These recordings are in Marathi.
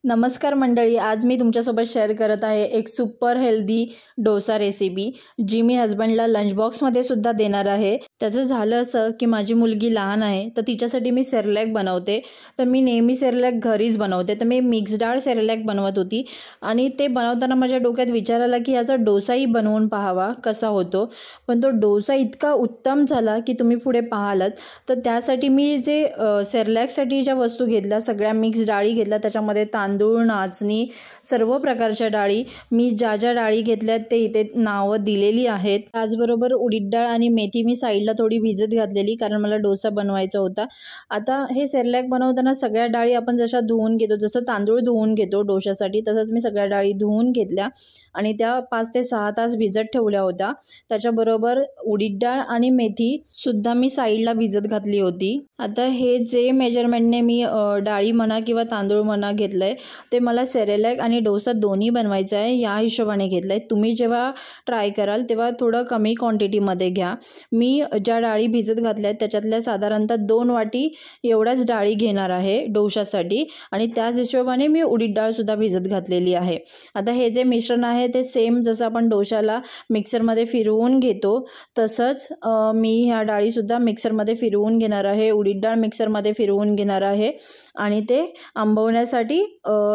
नमस्कार मंडळी, आज मी तुमच्यासोबत शेअर करत आहे एक सुपर हेल्दी डोसा रेसिपी जी मी हस्बंडला लंच बॉक्समध्ये सुद्धा देणार आहे। त्याचं झालं असं की माझी मुलगी लहान आहे तर तिच्यासाठी मी सेरेलॅक बनवते। तर मी नेहमी सेरेलॅक घरीच बनवते, तर मी मिक्स डाळ सेरेलॅक बनवत होती आणि ते बनवताना माझ्या डोक्यात विचार आला की याचा डोसाही बनवून पाहावा कसा होतो। पण तो डोसा इतका उत्तम झाला की तुम्ही पुढे पाहालच। तर त्यासाठी मी जे सेरेलॅकसाठी ज्या वस्तू घेतल्या सगळ्या मिक्स डाळी घेतल्या, त्याच्यामध्ये तांदूळ, नाचणी, सर्व प्रकारच्या डाळी, मी ज्या ज्या डाळी घेतल्यात ते इथे नावं दिलेली आहेत। त्याचबरोबर उडीद डाळ आणि मेथी मी साईडला थोडी भिजत घातलेली, कारण मला डोसा बनवायचा होता। आता हे सेरेलॅक बनवताना सगळ्या डाळी आपण जशा धुवून घेतो, जसं तांदूळ धुवून घेतो डोशासाठी, तसंच मी सगळ्या डाळी धुवून घेतल्या आणि त्या 5 ते 6 तास भिजत ठेवल्या होत्या। त्याच्याबरोबर उडीद डाळ आणि मेथी सुद्धा मी साईडला भिजत घातली होती। आता हे जे मेजरमेंटने मी डाळी म्हणा किंवा तांदूळ म्हणा घेतलंय, ते मला सेरेलॅक आणि डोसा दोन्ही बनवायचा आहे, या हिशोबाने घेतलंय। तुम्ही जेव्हा ट्राय कराल तेव्हा थोडं कमी क्वांटिटीमध्ये घ्या। मी ज्या डाळी भिजत घातल्यात त्याच्यातल्या साधारणतः 2 वाटी एवढ्याच डाळी घेणार आहे डोशासाठी, आणि त्याच हिशोबाने मी उडीद डाळ सुद्धा भिजत घातलेली आहे। आता हे जे मिश्रण आहे ते सेम जसं आपण डोशाला मिक्सरमध्ये फिरवून घेतो तसंच मी ह्या डाळी सुद्धा मिक्सरमध्ये फिरवून घेणार आहे, उडीद डाळ मिक्सरमध्ये फिरवून घेणार आहे आणि ते आंबवण्यासाठी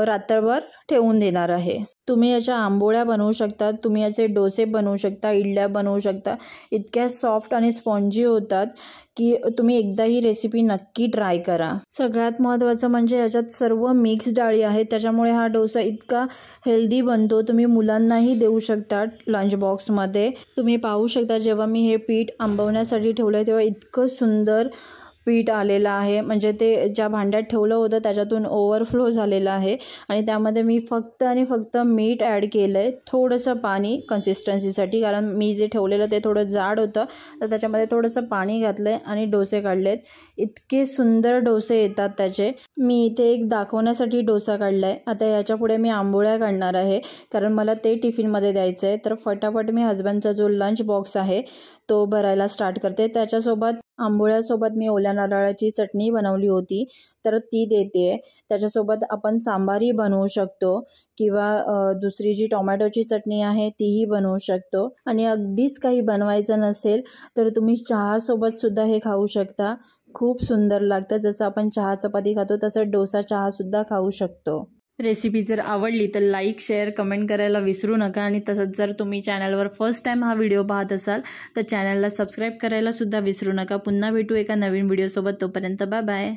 रात्रभर ठेवून देणार आहे। तुम्ही याच्या आंबोळ्या बनवू शकता, तुम्ही याचे डोसे बनवू शकता, इडल्या बनवू शकता। इतक्या सॉफ्ट आणि स्पॉन्जी होतात की तुम्ही एकदा ही रेसिपी नक्की ट्राय करा। सगळ्यात महत्त्वाचं म्हणजे याच्यात सर्व मिक्स डाळी आहेत, त्याच्यामुळे हा डोसा इतका हेल्दी बनतो। तुम्ही मुलांनाही देऊ शकता लंच बॉक्समध्ये। तुम्ही पाहू शकता जेव्हा मी हे पीठ आंबवण्यासाठी ठेवलं तेव्हा इतकं सुंदर पीठ आलेलं आहे, म्हणजे ते ज्या भांड्यात ठेवलं होतं त्याच्यातून ओव्हरफ्लो झालेलं आहे। आणि त्यामध्ये मी फक्त आणि फक्त मीठ ॲड केलं आहे, थोडंसं पाणी कन्सिस्टन्सीसाठी, कारण मी जे ठेवलेलं ते थोडं जाड होतं, तर त्याच्यामध्ये थोडंसं पाणी घातलं आहे आणि डोसे काढलेत। इतके सुंदर डोसे येतात त्याचे। मी इथे एक दाखवण्यासाठी डोसा काढला आहे। आता याच्यापुढे मी आंबोळ्या काढणार आहे, कारण मला ते टिफिनमध्ये द्यायचं आहे। तर फटाफट मी हस्बंडचा जो लंच बॉक्स आहे तो भरायला स्टार्ट करते। त्याच्यासोबत आंबोळ्यासोबत मी ओल्या नारळाची चटणी बनवली होती तर ती देते। त्याच्यासोबत आपण सांबारही बनवू शकतो किंवा दुसरी जी टोमॅटोची चटणी आहे तीही बनवू शकतो। आणि अगदीच काही बनवायचं नसेल तर तुम्ही चहासोबत सुद्धा हे खाऊ शकता, खूप सुंदर लागतं। जसं आपण चहा चपाती खातो तसं डोसा चहा सुद्धा खाऊ शकतो। रेसिपी जर आवडली तर लाईक, शेअर, कमेंट करायला विसरू नका। आणि तसंच जर तुम्ही चॅनलवर फर्स्ट टाइम हा व्हिडिओ पाहत असाल तर चॅनलला सबस्क्राईब करायला सुद्धा विसरू नका। पुन्हा भेटू एका नवीन व्हिडिओसोबत, तोपर्यंत बाय बाय।